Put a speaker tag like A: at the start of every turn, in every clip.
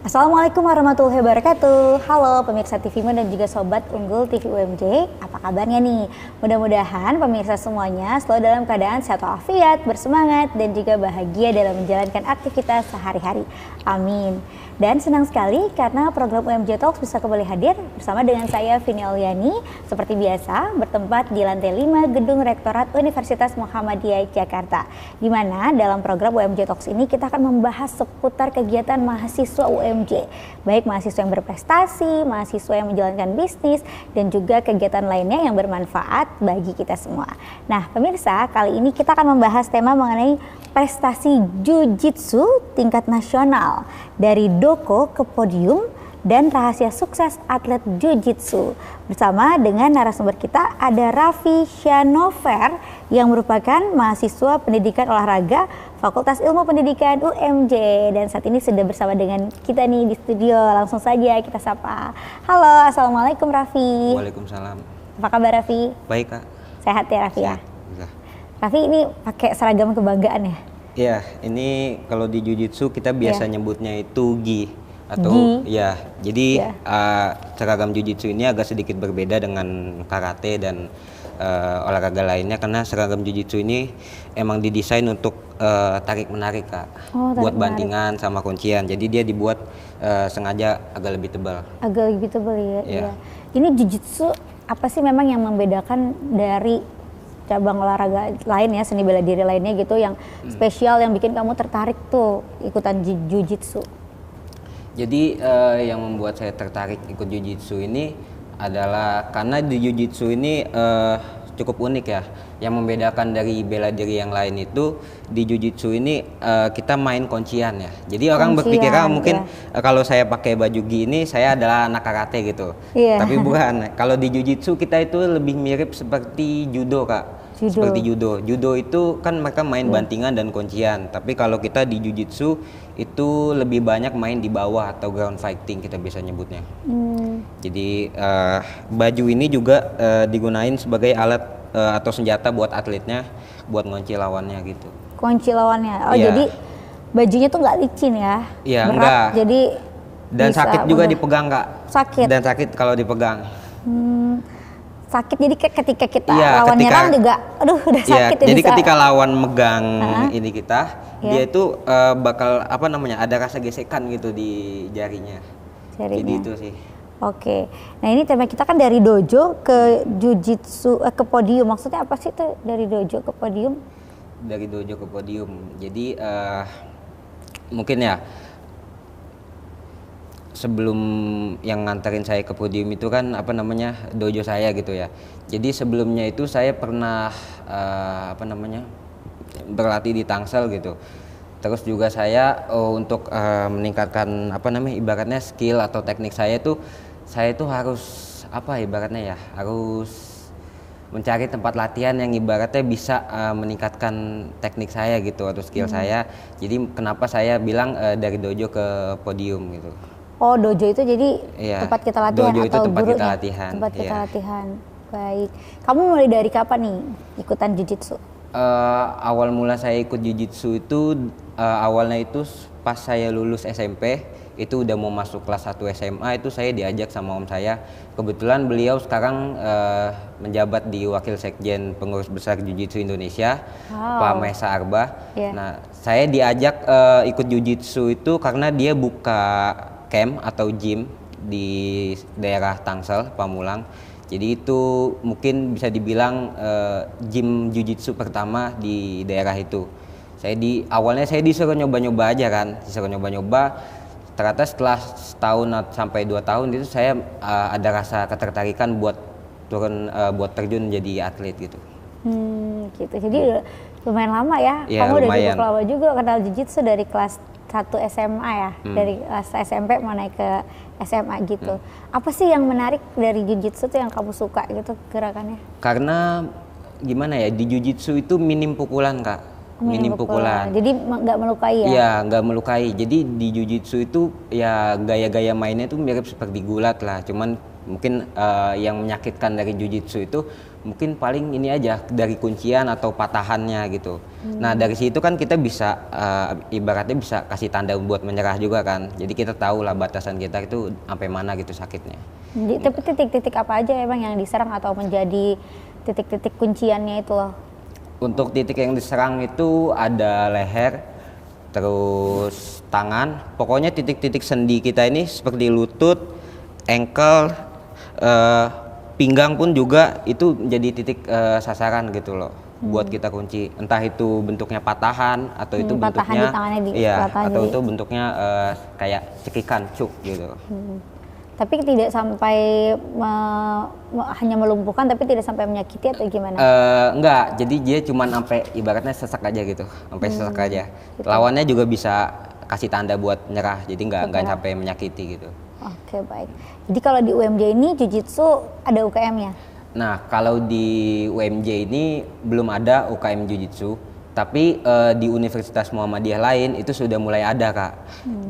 A: Assalamualaikum warahmatullahi wabarakatuh. Halo pemirsa TV Mu dan juga sobat Unggul TV UMJ. Apa kabarnya nih? Mudah-mudahan pemirsa semuanya selalu dalam keadaan sehat walafiat, bersemangat dan juga bahagia dalam menjalankan aktivitas sehari-hari. Amin. Dan senang sekali karena program UMJ Talks bisa kembali hadir bersama dengan saya Vini Auliani seperti biasa bertempat di lantai 5 Gedung Rektorat Universitas Muhammadiyah Jakarta. Di mana dalam program UMJ Talks ini kita akan membahas seputar kegiatan mahasiswa UMJ, baik mahasiswa yang berprestasi, mahasiswa yang menjalankan bisnis, dan juga kegiatan lainnya yang bermanfaat bagi kita semua. Nah pemirsa, kali ini kita akan membahas tema mengenai prestasi Jiu-Jitsu tingkat nasional dari Doko ke podium dan rahasia sukses atlet Jiu-Jitsu. Bersama dengan narasumber kita ada Raffi Syanover yang merupakan mahasiswa pendidikan olahraga Fakultas Ilmu Pendidikan UMJ dan saat ini sudah bersama dengan kita nih di studio. Langsung saja kita sapa. Halo, assalamualaikum Raffi.
B: Waalaikumsalam.
A: Apa kabar Raffi?
B: Baik Kak.
A: Sehat ya Raffi ya?
B: Bisa.
A: Raffi ini pakai seragam kebanggaan ya?
B: Iya, ini kalau di Jiu-Jitsu kita biasa nyebutnya itu gi atau
A: gi.
B: ya. Jadi seragam Jiu-Jitsu ini agak sedikit berbeda dengan karate dan olahraga lainnya karena seragam Jiu-Jitsu ini emang didesain untuk tarik menarik Kak. Buat bantingan sama kuncian. Jadi dia dibuat sengaja agak lebih tebal.
A: Agak lebih tebal ya. Iya. Ini Jiu-Jitsu apa sih memang yang membedakan dari cabang olahraga lain ya, seni bela diri lainnya gitu yang spesial yang bikin kamu tertarik tuh ikutan Jiu-Jitsu?
B: Jadi yang membuat saya tertarik ikut Jiu-Jitsu ini adalah karena di Jiu-Jitsu ini cukup unik ya. Yang membedakan dari bela diri yang lain itu di Jiu-Jitsu ini kita main kuncian ya. Jadi orang berpikir mungkin kalau saya pakai baju gini saya adalah anak karate gitu. Tapi bukan. Kalau di Jiu-Jitsu kita itu lebih mirip seperti judo Kak. Seperti judo. Judo itu kan mereka main bantingan dan kuncian. Tapi kalau kita di Jiu-Jitsu itu lebih banyak main di bawah atau ground fighting kita bisa nyebutnya. Jadi baju ini juga digunain sebagai alat atau senjata buat atletnya buat ngunci lawannya gitu. Kunci lawannya.
A: Jadi bajunya tuh nggak licin ya?
B: Iya,
A: berat.
B: Enggak.
A: Jadi
B: dan sakit juga dipegang Kak.
A: Sakit.
B: Dan sakit kalau dipegang.
A: Sakit jadi ketika kita lawan nyerang juga aduh udah sakit
B: jadi
A: bisa.
B: Ketika lawan megang ini kita dia itu bakal ada rasa gesekan gitu di jarinya. Jadi itu sih.
A: Oke. Nah ini tema kita kan dari dojo ke Jiu-Jitsu ke podium. Maksudnya apa sih tuh dari dojo ke podium?
B: Dari dojo ke podium. Jadi mungkin ya sebelum yang nganterin saya ke podium itu kan dojo saya gitu ya. Jadi sebelumnya itu saya pernah berlatih di Tangsel gitu. Terus juga saya untuk meningkatkan ibaratnya skill atau teknik saya tuh harus harus mencari tempat latihan yang ibaratnya bisa meningkatkan teknik saya gitu atau skill saya. Jadi kenapa saya bilang dari dojo ke podium gitu.
A: Oh dojo itu jadi tempat kita latihan
B: dojo
A: atau
B: itu tempat
A: gurunya?
B: Kita latihan.
A: Tempat kita latihan. Baik. Kamu mulai dari kapan nih ikutan Jiu-Jitsu?
B: Awal mula saya ikut Jiu-Jitsu itu awalnya itu pas saya lulus SMP. Itu udah mau masuk kelas 1 SMA itu saya diajak sama om saya. Kebetulan beliau sekarang menjabat di Wakil Sekjen Pengurus Besar Jiu-Jitsu Indonesia, Pak Mesa Arba. Nah saya diajak ikut Jiu-Jitsu itu karena dia buka camp atau gym di daerah Tangsel, Pamulang. Jadi itu mungkin bisa dibilang gym Jiu-Jitsu pertama di daerah itu. Awalnya saya disuruh nyoba-nyoba aja kan, ternyata setelah setahun sampai 2 tahun itu saya ada rasa ketertarikan buat terjun jadi atlet gitu.
A: Gitu. Jadi lumayan lama ya. Kamu udah cukup lama juga kenal Jiu-Jitsu dari kelas 1 SMA ya, dari kelas SMP mau naik ke SMA gitu. Apa sih yang menarik dari Jiu-Jitsu tuh yang kamu suka gitu gerakannya?
B: Karena gimana ya, di Jiu-Jitsu itu minim pukulan Kak. Minim pukulan.
A: Jadi nggak melukai ya?
B: Iya, nggak melukai. Jadi di Jiu-Jitsu itu ya gaya-gaya mainnya tuh mirip seperti gulat lah. Cuman Mungkin yang menyakitkan dari jujitsu itu mungkin paling ini aja dari kuncian atau patahannya gitu. Nah dari situ kan kita bisa ibaratnya bisa kasih tanda buat menyerah juga kan. Jadi kita tahu lah batasan kita itu sampai mana gitu sakitnya.
A: Jadi, tapi titik-titik apa aja emang yang diserang atau menjadi titik-titik kunciannya itu loh?
B: Untuk titik yang diserang itu ada leher, terus tangan, pokoknya titik-titik sendi kita ini seperti lutut, ankle, pinggang pun juga itu menjadi titik sasaran gitu loh buat kita kunci. Entah itu bentuknya patahan atau itu
A: patahan
B: bentuknya
A: di tangannya di
B: iya atau
A: jadi.
B: itu bentuknya kayak cekikan cuk gitu.
A: Tapi tidak sampai hanya melumpuhkan, tapi tidak sampai menyakiti atau gimana?
B: Enggak, jadi dia cuman sampai ibaratnya sesak aja gitu, sampai sesak aja. Gitu. Lawannya juga bisa kasih tanda buat nyerah, jadi nggak sampai menyakiti gitu.
A: Oke, baik. Jadi kalau di UMJ ini Jujitsu ada UKM-nya? Nah,
B: kalau di UMJ ini belum ada UKM Jujitsu, tapi di Universitas Muhammadiyah lain itu sudah mulai ada Kak.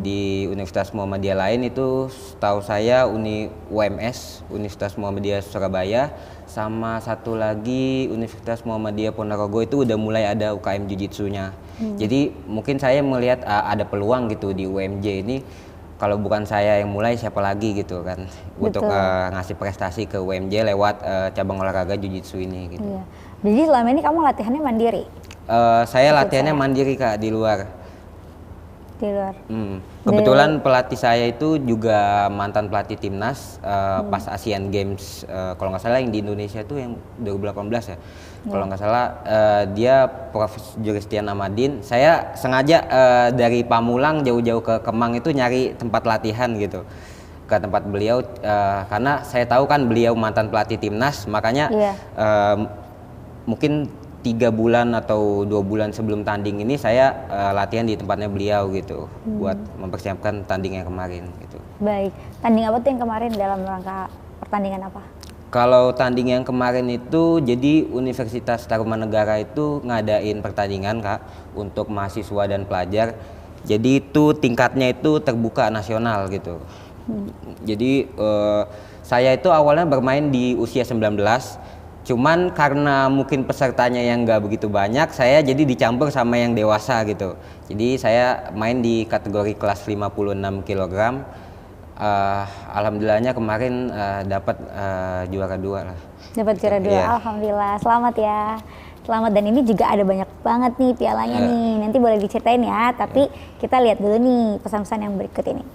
B: Di Universitas Muhammadiyah lain itu setahu saya UMS, Universitas Muhammadiyah Surabaya, sama satu lagi Universitas Muhammadiyah Ponorogo itu udah mulai ada UKM Jujitsunya. Jadi mungkin saya melihat ada peluang gitu di UMJ ini. Kalau bukan saya yang mulai siapa lagi gitu kan. Betul. Untuk ngasih prestasi ke UMJ lewat cabang olahraga Jujitsu ini gitu.
A: Iya. Jadi selama ini kamu latihannya mandiri?
B: Saya latihannya mandiri Kak di luar.
A: Di luar.
B: Kebetulan pelatih saya itu juga mantan pelatih timnas pas Asian Games kalau nggak salah yang di Indonesia itu yang 2018 ya. Kalau nggak salah dia Prof. Julistian Amadin. Saya sengaja dari Pamulang jauh-jauh ke Kemang itu nyari tempat latihan gitu ke tempat beliau karena saya tahu kan beliau mantan pelatih timnas, makanya mungkin 3 bulan atau 2 bulan sebelum tanding ini saya latihan di tempatnya beliau gitu buat mempersiapkan tanding yang kemarin gitu.
A: Baik, tanding apa tuh yang kemarin dalam rangka pertandingan apa?
B: Kalau tanding yang kemarin itu jadi Universitas Tarumanegara itu ngadain pertandingan Kak untuk mahasiswa dan pelajar. Jadi itu tingkatnya itu terbuka nasional gitu. Jadi saya itu awalnya bermain di usia 19. Cuman karena mungkin pesertanya yang nggak begitu banyak, saya jadi dicampur sama yang dewasa gitu. Jadi saya main di kategori kelas 56 kg. Alhamdulillahnya kemarin dapat juara 2 lah.
A: Dapat juara 2, alhamdulillah. Selamat ya. Selamat, dan ini juga ada banyak banget nih pialanya nih. Nanti boleh diceritain ya, tapi kita lihat dulu nih pesan-pesan yang berikut ini.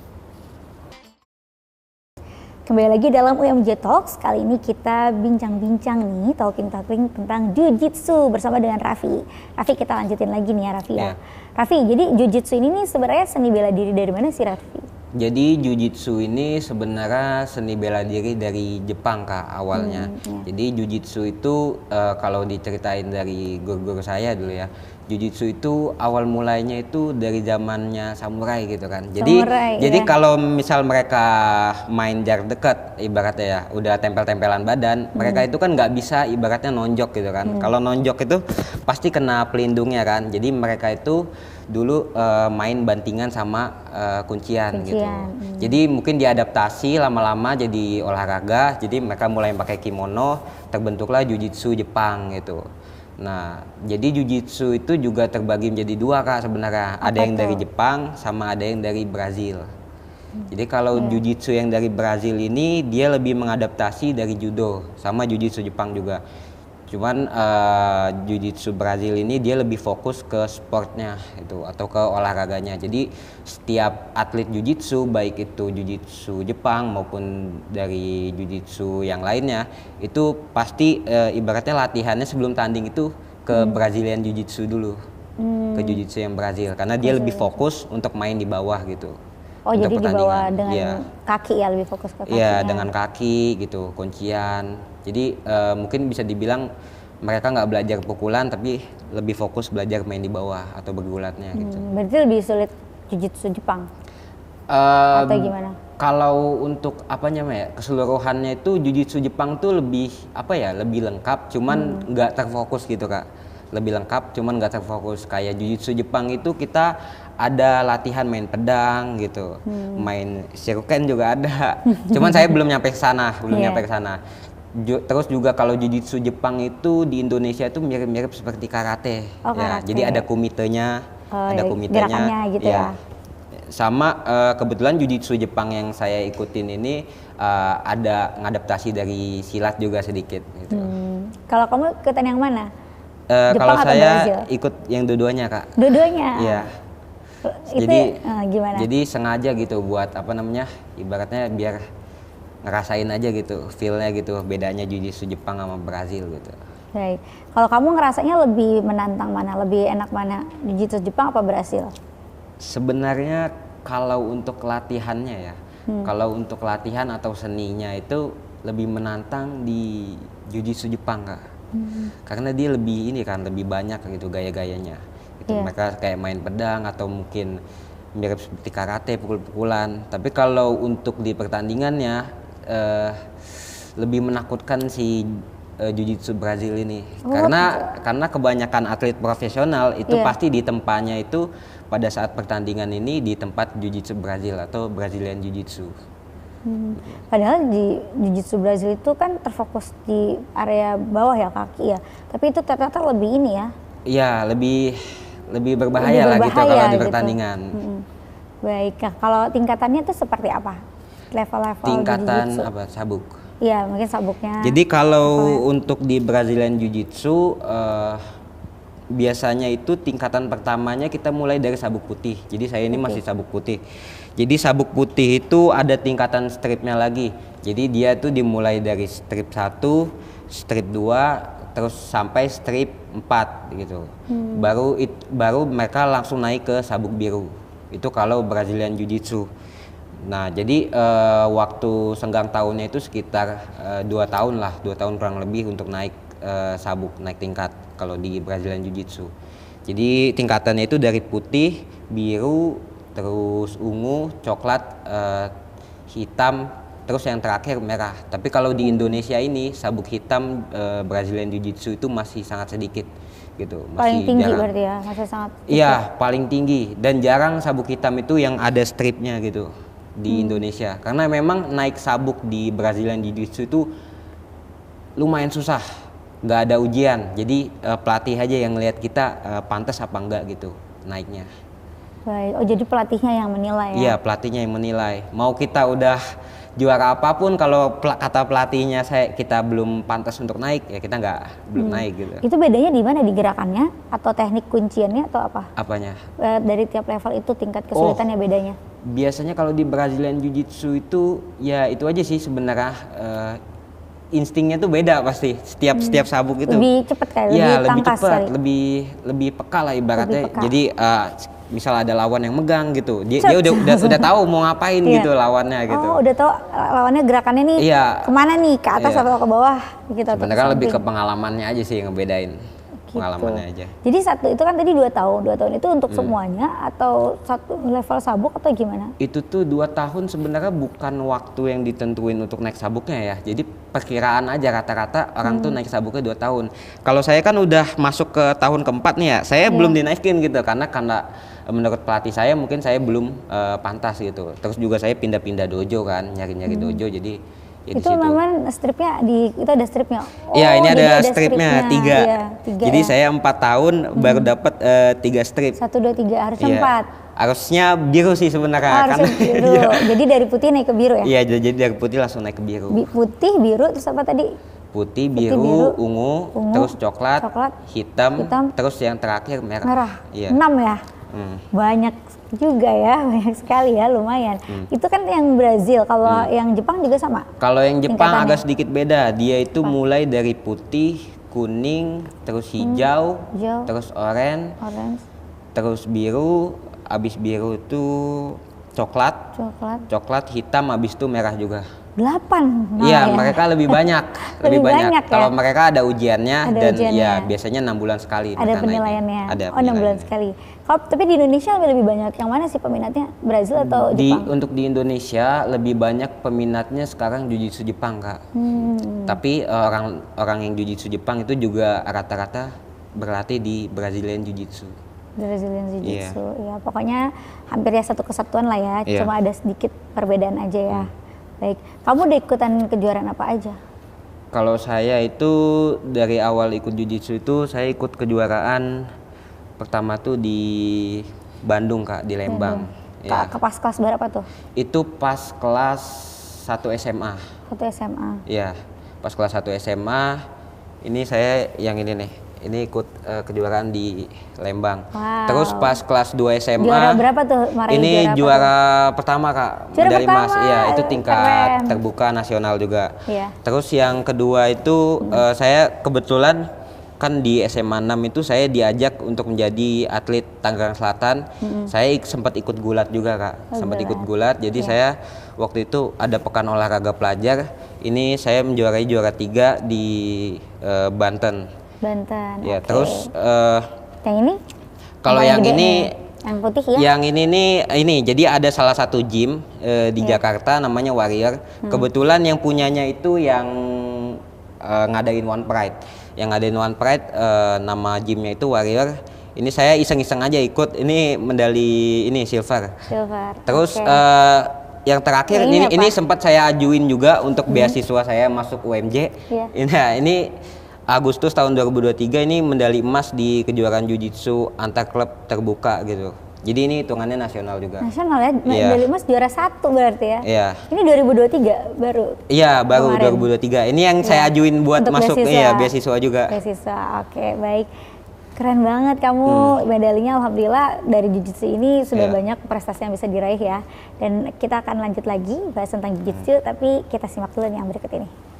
A: Kembali lagi dalam UMJ Talks, kali ini kita bincang-bincang nih, talking tentang Jujitsu bersama dengan Raffi. Raffi, kita lanjutin lagi nih ya Raffi ya. Raffi, jadi Jujitsu ini nih sebenarnya seni bela diri dari mana sih Raffi?
B: Jadi Jujitsu ini sebenarnya seni bela diri dari Jepang Kak awalnya. Jadi Jujitsu itu kalau diceritain dari guru-guru saya dulu ya, Jujitsu itu awal mulainya itu dari zamannya samurai gitu kan. Jadi kalau misal mereka main jarak dekat ibaratnya ya, udah tempel-tempelan badan, mereka itu kan nggak bisa ibaratnya nonjok gitu kan. Kalau nonjok itu pasti kena pelindungnya kan. Jadi mereka itu dulu main bantingan sama kuncian gitu. Jadi mungkin diadaptasi lama-lama jadi olahraga. Jadi mereka mulai pakai kimono, terbentuklah Jujitsu Jepang gitu. Nah, jadi Jujitsu itu juga terbagi menjadi 2 Kak sebenarnya. Ada yang dari Jepang sama ada yang dari Brazil. Jadi kalau Jujitsu yang dari Brazil ini dia lebih mengadaptasi dari judo sama Jujitsu Jepang juga. Cuman Jujitsu Brazil ini dia lebih fokus ke sportnya itu atau ke olahraganya. Jadi setiap atlet Jujitsu baik itu Jujitsu Jepang maupun dari Jujitsu yang lainnya itu pasti ibaratnya latihannya sebelum tanding itu ke Brazilian Jujitsu dulu. Ke Jujitsu yang Brazil karena dia lebih fokus untuk main di bawah gitu.
A: Oh, jadi di bawah dengan kaki ya, lebih fokus ke kaki.
B: Iya, dengan kaki gitu, kuncian. Jadi mungkin bisa dibilang mereka nggak belajar pukulan tapi lebih fokus belajar main di bawah atau bergulatnya gitu.
A: Berarti lebih sulit Jujitsu Jepang? Atau gimana?
B: Kalau untuk keseluruhannya itu Jujitsu Jepang tuh lebih lebih lengkap, cuman nggak terfokus gitu Kak. lebih lengkap, cuman nggak terfokus. Kayak jujitsu Jepang itu kita ada latihan main pedang gitu, main shuriken juga ada. Cuman saya belum nyampe ke sana, nyampe ke sana. Terus juga kalau jujitsu Jepang itu di Indonesia itu mirip-mirip seperti karate.
A: Oh,
B: ya,
A: karate.
B: jadi ada komitenya,
A: Gerakannya gitu ya.
B: Sama kebetulan jujitsu Jepang yang saya ikutin ini ada ngadaptasi dari silat juga sedikit gitu.
A: Kalau kamu ikutan yang mana?
B: Kalau
A: atau
B: saya
A: Brazil?
B: ikut yang dua-duanya, Kak.
A: Dua-duanya.
B: Iya.
A: Itu
B: Jadi
A: gimana?
B: Jadi sengaja gitu buat apa namanya? Ibaratnya biar ngerasain aja gitu, feel-nya gitu, bedanya jujitsu Jepang sama Brazil gitu.
A: Baik. Kalau kamu ngerasanya lebih menantang mana? Lebih enak mana? Jujitsu Jepang apa Brazil?
B: Sebenarnya kalau untuk latihannya ya, kalau untuk latihan atau seninya itu lebih menantang di jujitsu Jepang, Kak. Karena dia lebih ini kan, lebih banyak gitu gaya-gayanya. Gitu. Mereka kayak main pedang atau mungkin mirip seperti karate, pukul-pukulan. Tapi kalau untuk di pertandingannya lebih menakutkan si jujitsu Brazil ini. Karena kebanyakan atlet profesional itu pasti di tempatnya itu pada saat pertandingan ini di tempat jujitsu Brazil atau Brazilian Jiu-Jitsu.
A: Padahal di Jiu-Jitsu Brazil itu kan terfokus di area bawah ya, kaki ya. Tapi itu ternyata lebih ini ya.
B: Iya, lebih berbahaya lah gitu kalau di pertandingan.
A: Baik, kalau tingkatannya itu seperti apa? Level-level
B: Tingkatan
A: Jiu-Jitsu?
B: apa? Sabuk.
A: Iya, mungkin sabuknya.
B: Jadi kalau untuk di Brazilian Jiu-Jitsu biasanya itu tingkatan pertamanya kita mulai dari sabuk putih. Jadi saya ini masih sabuk putih. Jadi sabuk putih itu ada tingkatan stripnya lagi. Jadi dia tuh dimulai dari strip 1, strip 2, terus sampai strip 4 gitu. Baru mereka langsung naik ke sabuk biru. Itu kalau Brazilian Jiu-Jitsu. Nah, jadi waktu senggang tahunnya itu sekitar 2 tahun lah, 2 tahun kurang lebih untuk naik sabuk, naik tingkat kalau di Brazilian Jiu-Jitsu. Jadi tingkatannya itu dari putih, biru, terus ungu, coklat, hitam, terus yang terakhir merah. Tapi kalau di Indonesia ini sabuk hitam Brazilian Jiu-Jitsu itu masih sangat sedikit gitu. Masih
A: paling tinggi
B: jarang.
A: berarti ya, masih sangat.
B: Iya, paling tinggi dan jarang sabuk hitam itu yang ada stripnya gitu di Indonesia. Karena memang naik sabuk di Brazilian Jiu-Jitsu itu lumayan susah. Nggak ada ujian. Jadi pelatih aja yang lihat kita pantas apa enggak gitu naiknya.
A: Baik. Oh, jadi pelatihnya yang menilai ya?
B: Iya, pelatihnya yang menilai. Mau kita udah juara apapun, kalau kata pelatihnya kita belum pantas untuk naik, ya kita belum naik gitu.
A: Itu bedanya di mana? Di gerakannya atau teknik kunciannya atau apa?
B: Apanya?
A: Dari tiap level itu tingkat kesulitannya bedanya?
B: Biasanya kalau di Brazilian Jiu-Jitsu itu ya itu aja sih sebenarnya. Instingnya tuh beda pasti setiap sabuk itu
A: lebih cepat kali,
B: lebih
A: tangkas
B: cepat,
A: kali.
B: lebih peka lah ibaratnya.
A: Peka.
B: Jadi misal ada lawan yang megang gitu, dia udah tahu mau ngapain gitu lawannya gitu.
A: Oh, udah tahu lawannya gerakannya nih kemana nih, ke atas atau ke bawah gitu.
B: Sebenarnya lebih ke pengalamannya aja sih yang ngebedain. Pengalamannya aja.
A: Jadi satu itu kan tadi 2 tahun. 2 tahun itu untuk semuanya atau satu level sabuk atau gimana?
B: Itu tuh 2 tahun sebenarnya bukan waktu yang ditentuin untuk naik sabuknya ya. Jadi perkiraan aja rata-rata orang tuh naik sabuknya 2 tahun. Kalau saya kan udah masuk ke tahun keempat nih ya. Saya belum dinaikin gitu karena menurut pelatih saya mungkin saya belum pantas gitu. Terus juga saya pindah-pindah dojo kan, nyari-nyari dojo jadi ya
A: itu memang stripnya itu ada stripnya.
B: Iya, ini ada stripnya 3.
A: Iya, 3
B: jadi saya 4 tahun baru dapat 3 strip.
A: 1, 2, 3 harusnya 4.
B: Harusnya biru sih sebenarnya
A: harusnya biru. Jadi dari putih naik ke biru ya?
B: Iya, jadi dari putih langsung naik ke biru.
A: Putih, biru, terus apa tadi?
B: Putih, biru, ungu, terus coklat, hitam, terus yang terakhir merah.
A: Iya. 6 ya? Banyak juga ya, banyak sekali ya, lumayan. Itu kan yang Brazil, kalau yang Jepang juga sama?
B: Kalau yang Jepang agak sedikit beda, dia itu mulai dari putih, kuning, terus hijau, terus oranye, terus biru, abis biru itu coklat, hitam, abis itu merah juga.
A: 8.
B: Iya, mereka lebih banyak. lebih banyak. Kalau
A: ya?
B: mereka ada ujiannya ya biasanya 6 bulan sekali.
A: Ada penilaiannya.
B: Ada
A: 6 bulan sekali. Tapi di Indonesia lebih banyak yang mana sih peminatnya? Brazil atau Jepang?
B: Untuk di Indonesia lebih banyak peminatnya sekarang Jiu-Jitsu Jepang, Kak. Tapi orang yang Jiu-Jitsu Jepang itu juga rata-rata berlatih di Brazilian Jiu-Jitsu.
A: Brazilian Jiu-Jitsu, ya pokoknya hampir ya satu kesatuan lah ya, cuma ada sedikit perbedaan aja ya. Baik, kamu udah ikutan kejuaraan apa aja?
B: Kalau saya itu dari awal ikut Jiu-Jitsu itu saya ikut kejuaraan pertama tuh di Bandung Kak, di Lembang. Ya.
A: Ke pas kelas berapa tuh?
B: Itu pas kelas 1 SMA.
A: 1 SMA.
B: Iya, pas kelas 1 SMA. Ini saya yang ini nih. Ini ikut kejuaraan di Lembang.
A: Wow.
B: Terus pas kelas 2 SMA.
A: Juara berapa tuh?
B: Ini juara pertama Kak, medali emas. Iya, itu tingkat terbuka nasional juga.
A: Iya.
B: Terus yang kedua itu saya kebetulan kan di SMA 6 itu saya diajak untuk menjadi atlet Tangerang Selatan. Saya sempat ikut gulat juga Kak. Sempat ikut gulat. Jadi saya waktu itu ada pekan olahraga pelajar. Ini saya menjuarai juara 3 di Banten. Ya, terus
A: yang ini?
B: Kalau yang ini
A: yang putih ya?
B: Yang ini nih ini jadi ada salah satu gym di Jakarta namanya Warrior. Kebetulan yang punyanya itu yang ngadain One Pride. Yang ngadain One Pride nama gymnya itu Warrior. Ini saya iseng-iseng aja ikut. Ini medali ini silver. Terus yang terakhir ini sempat saya ajuin juga untuk beasiswa saya masuk UMJ. Ini Agustus tahun 2023 ini medali emas di kejuaraan Jiu-Jitsu antar klub terbuka gitu. Jadi ini hitungannya nasional juga.
A: Nasional ya? Medali emas juara 1 berarti ya?
B: Iya.
A: Ini 2023 baru?
B: Iya, baru kemarin. 2023. Ini yang saya ajuin buat untuk masuk beasiswa juga.
A: Beasiswa, oke, baik. Keren banget kamu, medalinya alhamdulillah dari Jiu-Jitsu ini sudah banyak prestasi yang bisa diraih ya. Dan kita akan lanjut lagi bahas tentang Jiu-Jitsu, tapi kita simak dulu nih yang berikut ini.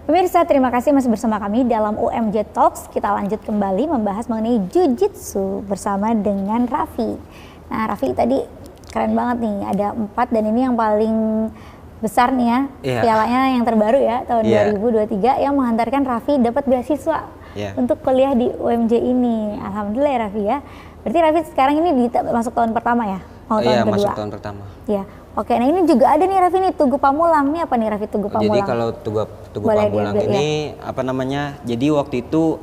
A: Pemirsa, terima kasih masih bersama kami dalam UMJ Talks. Kita lanjut kembali membahas mengenai Jiu-Jitsu bersama dengan Raffi. Nah, Raffi tadi keren banget nih, ada 4 dan ini yang paling besar nih ya, pialanya yang terbaru ya, tahun 2023 yang menghantarkan Raffi dapat beasiswa untuk kuliah di UMJ ini. Alhamdulillah ya Raffi ya. Berarti Raffi sekarang ini masuk tahun pertama ya? Tahun kedua.
B: Masuk tahun pertama.
A: Iya. Oke, nah ini juga ada nih Raffi nih, Tugu Pamulang. Ini apa nih Raffi, Tugu Pamulang?
B: Jadi kalau Tugu Pamulang ini apa namanya, jadi waktu itu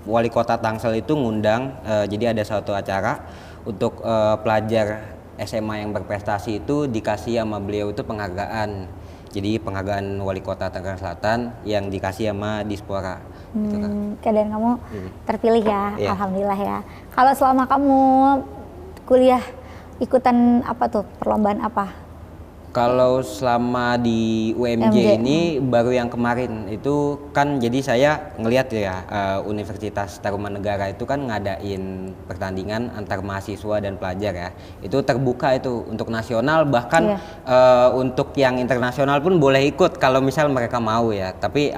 B: Wali Kota Tangsel itu ngundang, jadi ada suatu acara untuk pelajar SMA yang berprestasi itu dikasih sama beliau itu penghargaan. Jadi penghargaan Wali Kota Tangerang Selatan yang dikasih sama Dispora. Gitu kan.
A: Dan kamu terpilih ya, alhamdulillah ya. Kalau selama kamu kuliah, ikutan apa tuh, perlombaan apa?
B: Kalau selama di UMJ ini baru yang kemarin itu kan, jadi saya ngelihat ya Universitas Tarumanegara itu kan ngadain pertandingan antar mahasiswa dan pelajar ya. Itu terbuka itu untuk nasional, bahkan untuk yang internasional pun boleh ikut kalau misal mereka mau ya. Tapi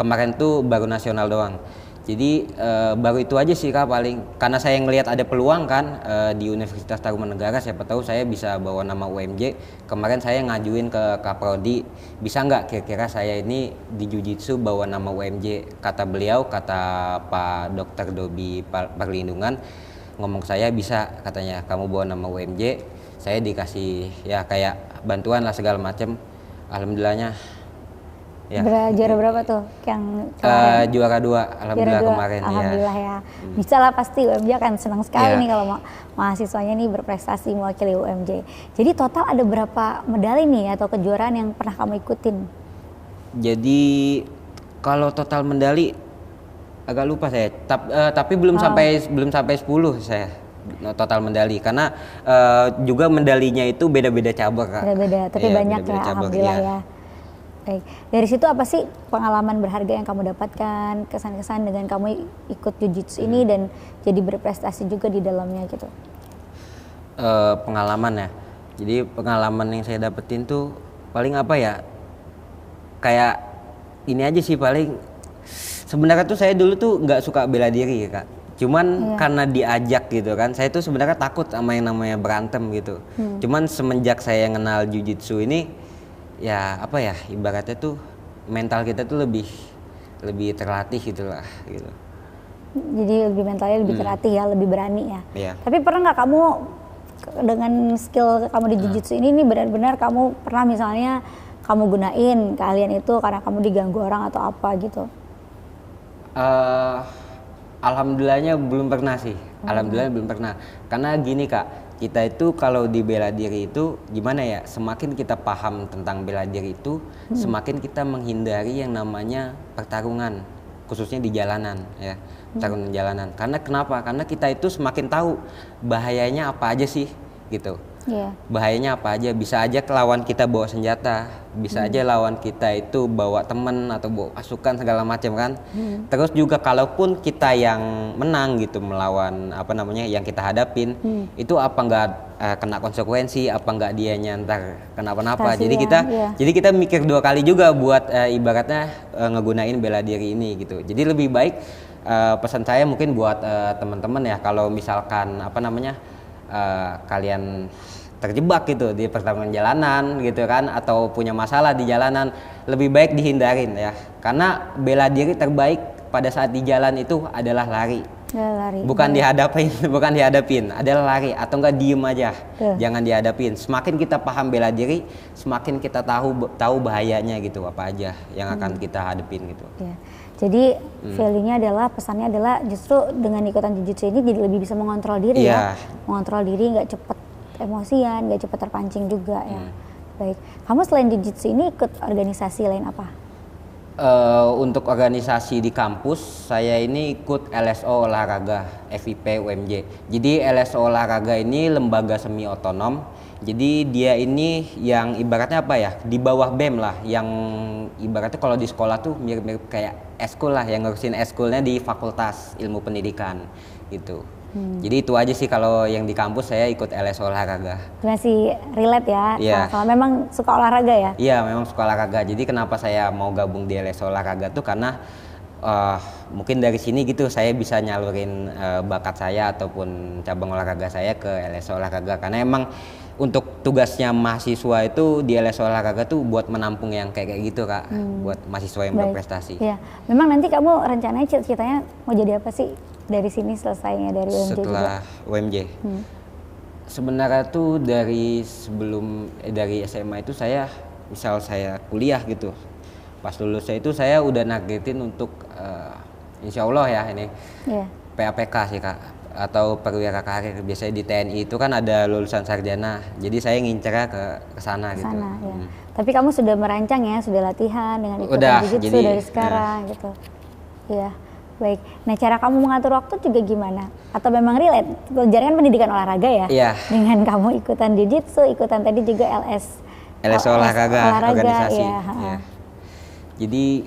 B: kemarin tuh baru nasional doang. Jadi baru itu aja sih Kak paling, karena saya ngelihat ada peluang kan di Universitas Tarumanegara, siapa tahu saya bisa bawa nama UMJ. Kemarin saya ngajuin ke Kaprodi, bisa nggak kira-kira saya ini di Jiu-Jitsu bawa nama UMJ. Kata beliau, kata Pak Dr. Dobi Perlindungan, ngomong saya bisa, katanya kamu bawa nama UMJ, saya dikasih ya kayak bantuan lah segala macem. Alhamdulillahnya. Ya.
A: Juara berapa tuh? Yang
B: juara 2, alhamdulillah kemarin.
A: Alhamdulillah ya. Bisa lah pasti, UMJ akan senang sekali nih kalau mahasiswanya nih berprestasi mewakili UMJ. Jadi total ada berapa medali nih atau kejuaraan yang pernah kamu ikutin? Jadi
B: kalau total medali agak lupa saya, tapi belum sampai 10 saya total medali, karena juga medalinya itu beda-beda cabang Kak.
A: Beda-beda, tapi banyak ya, alhamdulillah ya. Baik. Dari situ apa sih pengalaman berharga yang kamu dapatkan, kesan-kesan dengan kamu ikut Jiu-Jitsu ini dan jadi berprestasi juga di dalamnya gitu?
B: Pengalaman ya. Jadi pengalaman yang saya dapetin tuh paling apa ya? Kayak ini aja sih paling. Sebenarnya tuh saya dulu tuh nggak suka bela diri ya Kak. Cuman karena diajak gitu kan, saya tuh sebenarnya takut sama yang namanya berantem gitu. Cuman semenjak saya kenal Jiu-Jitsu ini, ya apa ya, ibaratnya tuh mental kita tuh lebih terlatih gitulah gitu.
A: Jadi lebih mentalnya lebih terlatih ya, lebih berani ya. Tapi pernah nggak kamu dengan skill kamu di Jiu-Jitsu ini benar-benar kamu pernah misalnya kamu gunain keahlian itu karena kamu diganggu orang atau apa gitu?
B: Eh, alhamdulillahnya belum pernah sih. Alhamdulillah belum pernah. Karena gini Kak, kita itu kalau di bela diri itu gimana ya? Semakin kita paham tentang bela diri itu, semakin kita menghindari yang namanya pertarungan, khususnya di jalanan ya. Pertarungan jalanan. Karena kenapa? Karena kita itu semakin tahu bahayanya apa aja sih gitu.
A: Iya.
B: Bahayanya apa aja, bisa aja lawan kita bawa senjata, bisa aja lawan kita itu bawa temen atau bawa pasukan segala macam kan. Terus juga kalaupun kita yang menang gitu melawan apa namanya yang kita hadapin, itu apa nggak kena konsekuensi, apa nggak dia nyantar kenapa-napa. Jadi
A: Kasihan,
B: kita
A: iya.
B: jadi kita mikir 2 kali juga buat ibaratnya ngegunain bela diri ini gitu. Jadi lebih baik pesan saya mungkin buat teman-teman ya, kalau misalkan apa namanya kalian terjebak gitu di pertarungan jalanan gitu kan, atau punya masalah di jalanan, lebih baik dihindarin ya, karena bela diri terbaik pada saat di jalan itu adalah lari,
A: Lari.
B: bukan dihadapin bukan dihadapin, adalah lari atau enggak diem aja.
A: Tuh.
B: Jangan dihadapin. Semakin kita paham bela diri, semakin kita tahu bahayanya gitu, apa aja yang akan kita hadapin gitu.
A: Ya. Jadi feelingnya adalah, pesannya adalah justru dengan ikutan jujitsu ini jadi lebih bisa mengontrol diri ya, mengontrol diri, nggak cepet emosian, nggak cepet terpancing juga ya. Baik, kamu selain jujitsu ini ikut organisasi lain apa?
B: Untuk organisasi di kampus, saya ini ikut LSO olahraga FIP UMJ. Jadi LSO olahraga ini lembaga semi otonom. Jadi dia ini yang ibaratnya apa ya, di bawah BEM lah, yang ibaratnya kalau di sekolah tuh mirip-mirip kayak eskul lah, yang ngurusin eskulnya di Fakultas Ilmu Pendidikan gitu. Jadi itu aja sih kalau yang di kampus, saya ikut LSO olahraga.
A: Masih relate ya,
B: Iya.
A: kalau memang suka olahraga ya?
B: Iya, memang suka olahraga. Jadi kenapa saya mau gabung di LSO olahraga tuh karena mungkin dari sini gitu saya bisa nyalurin bakat saya ataupun cabang olahraga saya ke LSO olahraga, karena emang untuk tugasnya mahasiswa itu di LSO olahraga tuh buat menampung yang kayak gitu Kak, buat mahasiswa yang
A: Baik.
B: berprestasi.
A: Iya, memang nanti kamu rencananya cita-citanya mau jadi apa sih dari sini selesainya dari UMJ juga?
B: Setelah UMJ, sebenarnya tuh dari dari SMA itu saya, misal saya kuliah gitu, pas lulusnya itu saya udah nargetin untuk insya Allah ya ini
A: Iya.
B: PAPK sih Kak, atau perwira karir. Biasanya di TNI itu kan ada lulusan sarjana, jadi saya ngincernya ke sana gitu.
A: Sana ya. Tapi kamu sudah merancang ya, sudah latihan dengan ikutan
B: Udah,
A: jujitsu
B: jadi,
A: dari sekarang gitu. Iya. Baik. Nah, cara kamu mengatur waktu juga gimana? Atau memang relate? Pelajaran kan pendidikan olahraga ya?
B: Iya.
A: Dengan kamu ikutan jujitsu, ikutan tadi juga
B: LSO olahraga organisasi.
A: Iya.
B: Ya. Jadi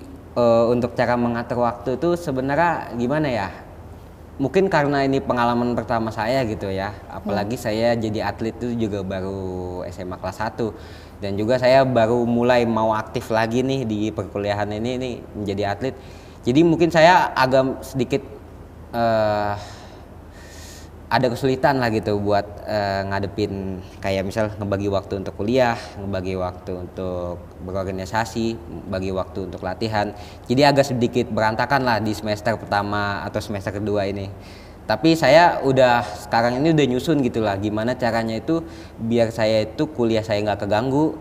B: untuk cara mengatur waktu itu sebenarnya gimana ya? Mungkin karena ini pengalaman pertama saya gitu ya, apalagi saya jadi atlet itu juga baru SMA kelas 1, dan juga saya baru mulai mau aktif lagi nih di perkuliahan ini nih menjadi atlet. Jadi mungkin saya agak sedikit ada kesulitan lah gitu buat ngadepin kayak misal ngebagi waktu untuk kuliah, ngebagi waktu untuk berorganisasi, bagi waktu untuk latihan. Jadi agak sedikit berantakan lah di semester pertama atau semester kedua ini. Tapi saya udah sekarang ini udah nyusun gitu lah, gimana caranya itu biar saya itu kuliah saya nggak keganggu,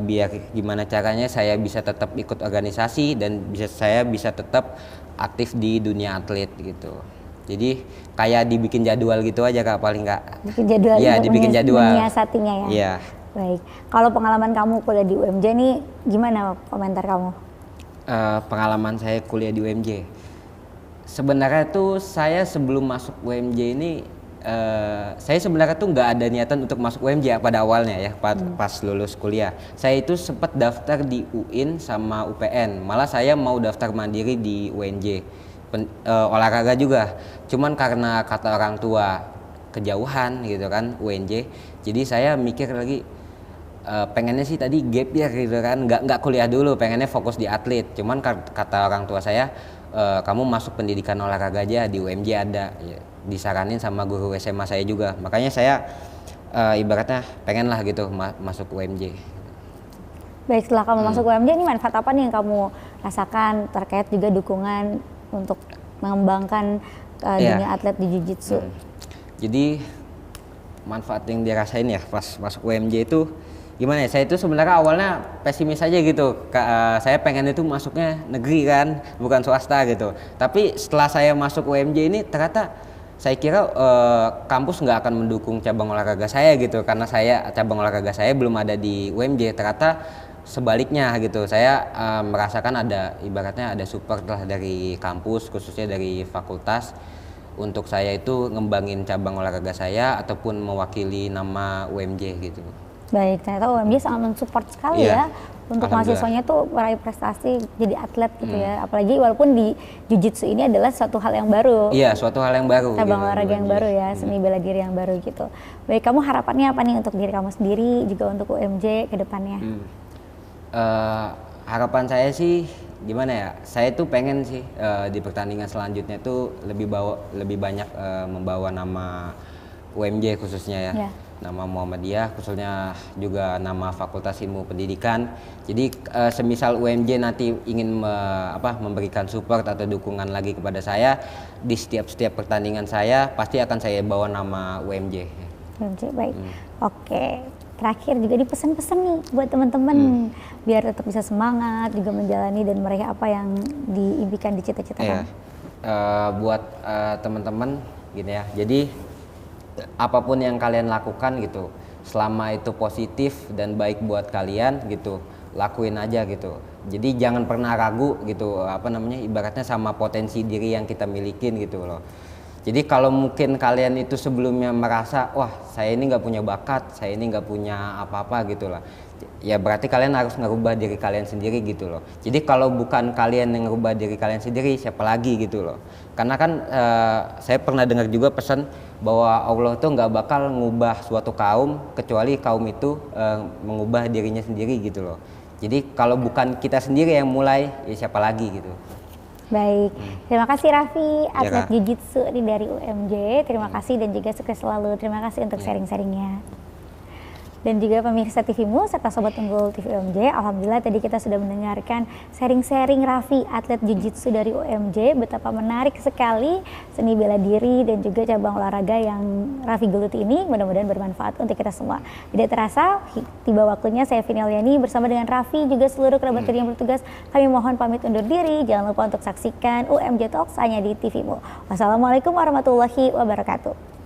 B: biar gimana caranya saya bisa tetap ikut organisasi dan saya bisa tetap aktif di dunia atlet gitu. Jadi kayak dibikin jadwal gitu aja Kak, paling Kak.
A: Bikin jadwal
B: Iya,
A: untuk
B: dibikin jadwal.
A: menyiasatinya ya.
B: Iya.
A: Baik. Kalau pengalaman kamu kuliah di UMJ nih gimana komentar kamu?
B: Pengalaman saya kuliah di UMJ. Sebenarnya tuh saya sebelum masuk UMJ ini saya sebenarnya tuh nggak ada niatan untuk masuk UMJ pada awalnya ya, pas lulus kuliah. Saya itu sempat daftar di UIN sama UPN. Malah saya mau daftar mandiri di UNJ. Olahraga juga, cuman karena kata orang tua kejauhan gitu kan UNJ, jadi saya mikir lagi pengennya sih tadi gap year gitu kan, nggak kuliah dulu, pengennya fokus di atlet. Cuman kata orang tua saya, kamu masuk pendidikan olahraga aja di UMJ ada, ya, disaranin sama guru SMA saya juga, makanya saya ibaratnya pengen lah gitu masuk UMJ.
A: Baik, setelah kamu masuk UMJ ini manfaat apa nih yang kamu rasakan terkait juga dukungan untuk mengembangkan dunia atlet di jiu-jitsu?
B: Jadi manfaat yang dirasain ya pas masuk UMJ itu gimana ya, saya itu sebenarnya awalnya pesimis aja gitu. Saya pengen itu masuknya negeri kan, bukan swasta gitu. Tapi setelah saya masuk UMJ ini ternyata saya kira kampus nggak akan mendukung cabang olahraga saya gitu, karena cabang olahraga saya belum ada di UMJ. Ternyata sebaliknya gitu, saya merasakan ada ibaratnya ada support lah dari kampus, khususnya dari fakultas, untuk saya itu ngembangin cabang olahraga saya ataupun mewakili nama UMJ gitu.
A: Baik, ternyata UMJ sangat mensupport sekali ya untuk mahasiswanya tuh meraih prestasi jadi atlet gitu ya. Apalagi walaupun di Jiu-Jitsu ini adalah suatu hal yang baru.
B: Iya, suatu hal yang baru.
A: Cabang olahraga yang baru ya, seni bela diri yang baru gitu. Baik, kamu harapannya apa nih untuk diri kamu sendiri, juga untuk UMJ ke depannya?
B: Harapan saya sih gimana ya? Saya tuh pengen sih di pertandingan selanjutnya tuh lebih banyak membawa nama UMJ khususnya ya. Nama Muhammadiyah, khususnya juga nama Fakultas Ilmu Pendidikan. Jadi semisal UMJ nanti ingin memberikan support atau dukungan lagi kepada saya di setiap pertandingan saya, pasti akan saya bawa nama UMJ.
A: UMJ, baik. Oke, terakhir juga dipesan-pesan nih buat teman-teman biar tetap bisa semangat juga menjalani dan meraih apa yang diimpikan, dicita-citakan.
B: Buat teman-teman gini ya. Jadi apapun yang kalian lakukan gitu, selama itu positif dan baik buat kalian gitu, lakuin aja gitu. Jadi jangan pernah ragu gitu, ibaratnya sama potensi diri yang kita milikin gitu loh. Jadi kalau mungkin kalian itu sebelumnya merasa, wah saya ini nggak punya bakat, saya ini nggak punya apa-apa gitu lah, ya berarti kalian harus ngerubah diri kalian sendiri gitu loh. Jadi kalau bukan kalian yang ngerubah diri kalian sendiri, siapa lagi gitu loh. Karena kan saya pernah dengar juga pesan bahwa Allah tuh nggak bakal ngubah suatu kaum kecuali kaum itu mengubah dirinya sendiri gitu loh. Jadi kalau bukan kita sendiri yang mulai, ya siapa lagi gitu.
A: Baik, terima kasih Raffi, atlet Jiu-Jitsu dari UMJ. Terima kasih dan juga sukses selalu. Terima kasih untuk sharing-sharingnya. Dan juga pemirsa TVmu serta Sobat Unggul TV UMJ, alhamdulillah tadi kita sudah mendengarkan sharing-sharing Raffi, atlet Jiu-Jitsu dari UMJ. Betapa menarik sekali seni bela diri dan juga cabang olahraga yang Raffi geluti ini, mudah-mudahan bermanfaat untuk kita semua. Tidak terasa, tiba waktunya saya Vini Alyani bersama dengan Raffi, juga seluruh kerabat kerja yang bertugas, kami mohon pamit undur diri. Jangan lupa untuk saksikan UMJ Talks hanya di TVmu. Wassalamualaikum warahmatullahi wabarakatuh.